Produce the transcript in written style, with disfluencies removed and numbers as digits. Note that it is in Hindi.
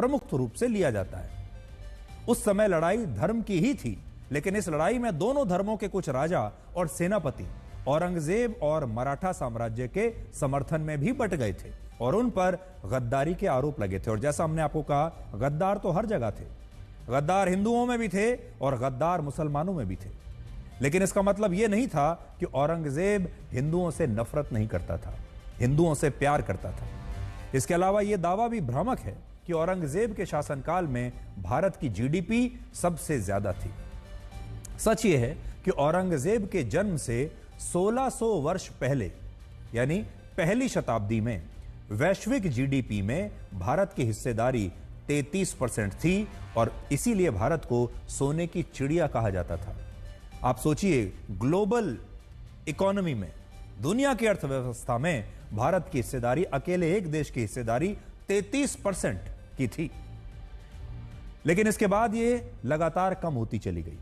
प्रमुख रूप से लिया जाता है। उस समय लड़ाई धर्म की ही थी, लेकिन इस लड़ाई में दोनों धर्मों के कुछ राजा और सेनापति औरंगजेब और मराठा साम्राज्य के समर्थन में भी बट गए थे और उन पर गद्दारी के आरोप लगे थे। और जैसा हमने आपको कहा, गद्दार तो हर जगह थे। गद्दार हिंदुओं में भी थे और गद्दार मुसलमानों में भी थे। लेकिन इसका मतलब यह नहीं था कि औरंगजेब हिंदुओं से नफरत नहीं करता था, हिंदुओं से प्यार करता था। इसके अलावा यह दावा भी भ्रामक है कि औरंगजेब के शासनकाल में भारत की जीडीपी सबसे ज्यादा थी। सच यह है कि औरंगजेब के जन्म से 1600 वर्ष पहले, यानी पहली शताब्दी में वैश्विक जीडीपी में भारत की हिस्सेदारी 33% थी और इसीलिए भारत को सोने की चिड़िया कहा जाता था। आप सोचिए, ग्लोबल इकोनॉमी में, दुनिया की अर्थव्यवस्था में भारत की हिस्सेदारी, अकेले एक देश की हिस्सेदारी 33% की थी। लेकिन इसके बाद यह लगातार कम होती चली गई।